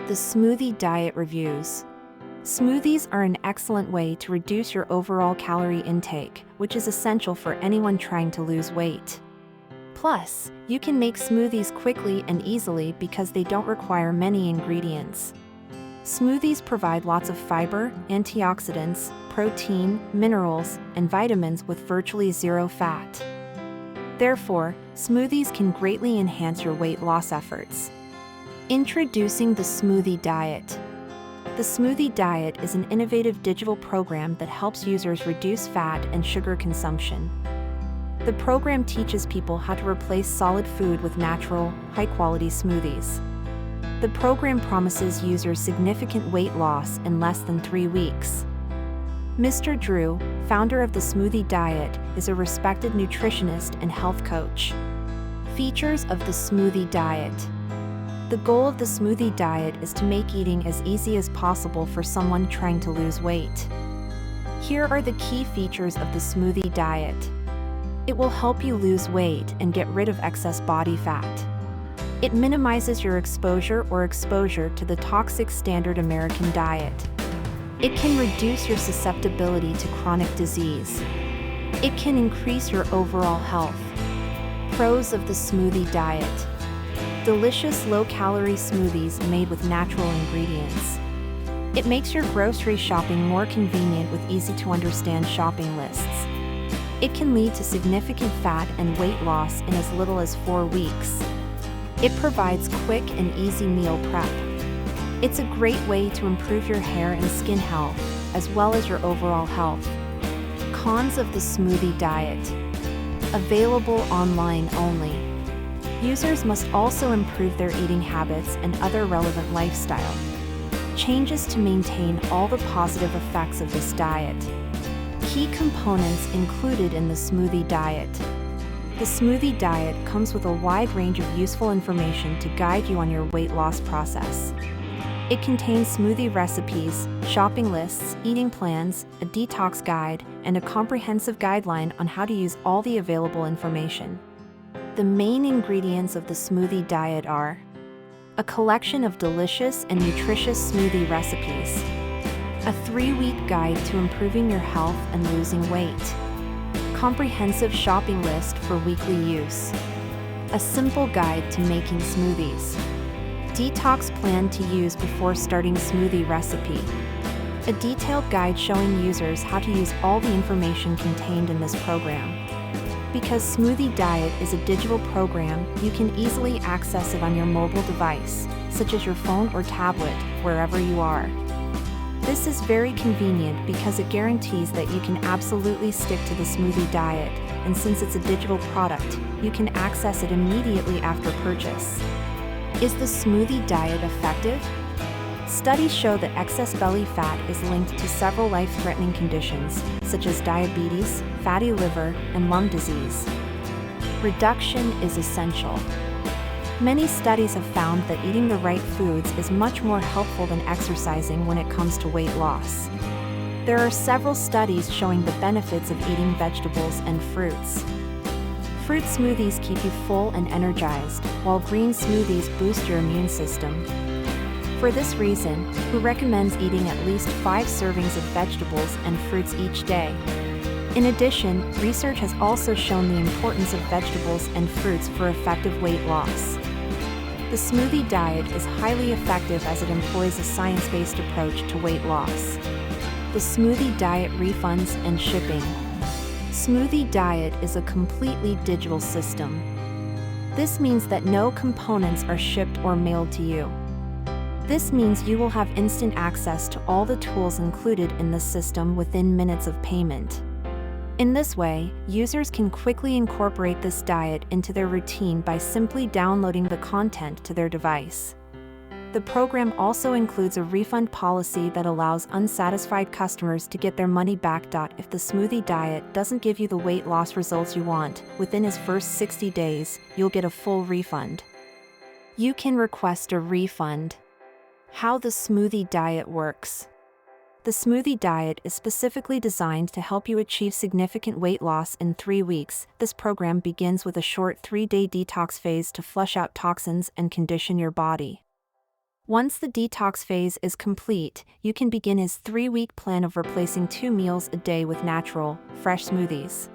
The smoothie diet reviews. Smoothies are an excellent way to reduce your overall calorie intake, which is essential for anyone trying to lose weight. Plus, you can make smoothies quickly and easily because they don't require many ingredients. Smoothies provide lots of fiber, antioxidants, protein, minerals, and vitamins with virtually zero fat. Therefore, smoothies can greatly enhance your weight loss efforts. Introducing the smoothie diet. The smoothie diet is an innovative digital program that helps users reduce fat and sugar consumption. The program teaches people how to replace solid food with natural, high-quality smoothies. The program promises users significant weight loss in less than 3 weeks. Mr. Drew, founder of the smoothie diet, is a respected nutritionist and health coach. Features of the smoothie diet. The goal of the smoothie diet is to make eating as easy as possible for someone trying to lose weight. Here are the key features of the smoothie diet. It will help you lose weight and get rid of excess body fat. It minimizes your exposure to the toxic standard American diet. It can reduce your susceptibility to chronic disease. It can increase your overall health. Pros of the smoothie diet. Delicious low-calorie smoothies made with natural ingredients. It makes your grocery shopping more convenient with easy-to-understand shopping lists. It can lead to significant fat and weight loss in as little as 4 weeks. It provides quick and easy meal prep. It's a great way to improve your hair and skin health, as well as your overall health. Cons of the smoothie diet. Available online only. Users must also improve their eating habits and other relevant lifestyle changes to maintain all the positive effects of this diet. Key components included in the smoothie diet. The smoothie diet comes with a wide range of useful information to guide you on your weight loss process. It contains smoothie recipes, shopping lists, eating plans, a detox guide, and a comprehensive guideline on how to use all the available information. The main ingredients of the smoothie diet are a collection of delicious and nutritious smoothie recipes, a 3-week guide to improving your health and losing weight, comprehensive shopping list for weekly use, a simple guide to making smoothies, detox plan to use before starting smoothie recipe, a detailed guide showing users how to use all the information contained in this program. Because Smoothie Diet is a digital program, you can easily access it on your mobile device, such as your phone or tablet, wherever you are. This is very convenient because it guarantees that you can absolutely stick to the smoothie diet, and since it's a digital product, you can access it immediately after purchase. Is the smoothie diet effective? Studies show that excess belly fat is linked to several life-threatening conditions, such as diabetes, fatty liver, and lung disease. Reduction is essential. Many studies have found that eating the right foods is much more helpful than exercising when it comes to weight loss. There are several studies showing the benefits of eating vegetables and fruits. Fruit smoothies keep you full and energized, while green smoothies boost your immune system. For this reason, who recommends eating at least 5 servings of vegetables and fruits each day? In addition, research has also shown the importance of vegetables and fruits for effective weight loss. The smoothie diet is highly effective as it employs a science-based approach to weight loss. The smoothie diet refunds and shipping. Smoothie Diet is a completely digital system. This means that no components are shipped or mailed to you. This means you will have instant access to all the tools included in the system within minutes of payment. In this way, users can quickly incorporate this diet into their routine by simply downloading the content to their device. The program also includes a refund policy that allows unsatisfied customers to get their money back. If the smoothie diet doesn't give you the weight loss results you want, within its first 60 days, you'll get a full refund. You can request a refund. How the smoothie diet works. The smoothie diet is specifically designed to help you achieve significant weight loss in 3 weeks. This program begins with a short 3-day detox phase to flush out toxins and condition your body. Once the detox phase is complete, you can begin his 3-week plan of replacing 2 meals a day with natural, fresh smoothies.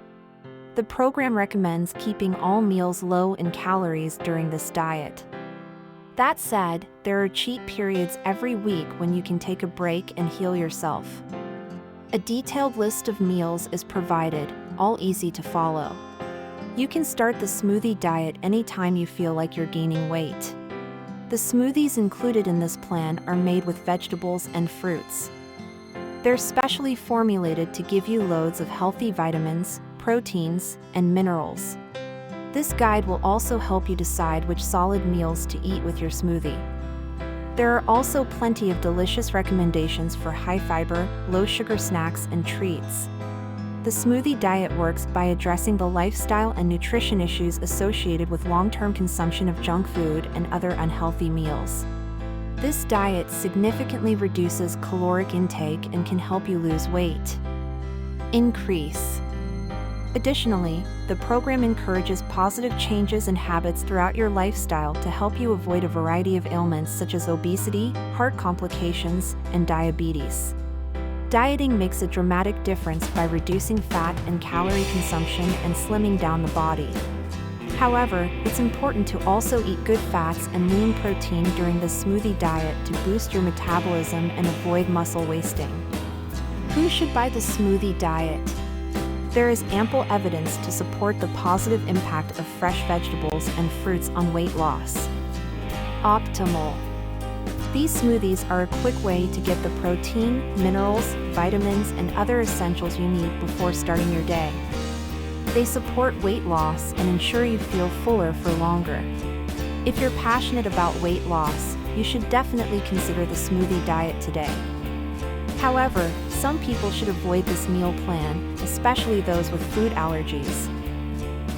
The program recommends keeping all meals low in calories during this diet. That said, there are cheat periods every week when you can take a break and heal yourself. A detailed list of meals is provided, all easy to follow. You can start the smoothie diet anytime you feel like you're gaining weight. The smoothies included in this plan are made with vegetables and fruits. They're specially formulated to give you loads of healthy vitamins, proteins, and minerals. This guide will also help you decide which solid meals to eat with your smoothie. There are also plenty of delicious recommendations for high-fiber, low-sugar snacks and treats. The smoothie diet works by addressing the lifestyle and nutrition issues associated with long-term consumption of junk food and other unhealthy meals. This diet significantly reduces caloric intake and can help you lose weight. Increase. Additionally, the program encourages positive changes and habits throughout your lifestyle to help you avoid a variety of ailments such as obesity, heart complications, and diabetes. Dieting makes a dramatic difference by reducing fat and calorie consumption and slimming down the body. However, it's important to also eat good fats and lean protein during the smoothie diet to boost your metabolism and avoid muscle wasting. Who should buy the smoothie diet? There is ample evidence to support the positive impact of fresh vegetables and fruits on weight loss. Optimal. These smoothies are a quick way to get the protein, minerals, vitamins, and other essentials you need before starting your day. They support weight loss and ensure you feel fuller for longer. If you're passionate about weight loss, you should definitely consider the smoothie diet today. However, some people should avoid this meal plan, especially those with food allergies.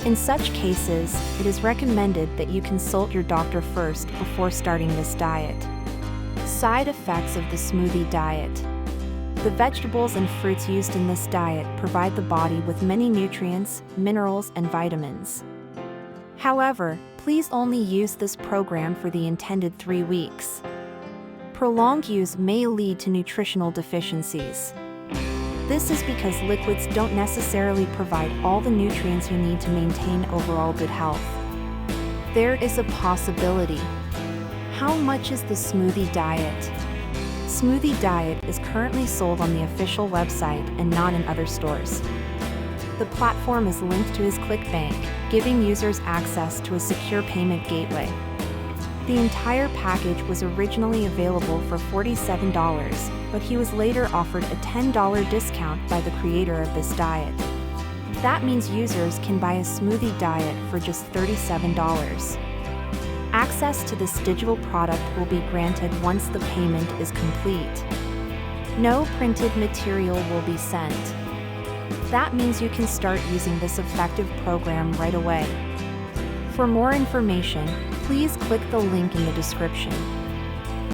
In such cases, it is recommended that you consult your doctor first before starting this diet. Side effects of the smoothie diet. The vegetables and fruits used in this diet provide the body with many nutrients, minerals, and vitamins. However, please only use this program for the intended 3 weeks. Prolonged use may lead to nutritional deficiencies. This is because liquids don't necessarily provide all the nutrients you need to maintain overall good health. There is a possibility. How much is the smoothie diet? Smoothie diet is currently sold on the official website and not in other stores. The platform is linked to his ClickBank, giving users access to a secure payment gateway. The entire package was originally available for $47, but he was later offered a $10 discount by the creator of this diet. That means users can buy a smoothie diet for just $37. Access to this digital product will be granted once the payment is complete. No printed material will be sent. That means you can start using this effective program right away. For more information, please click the link in the description.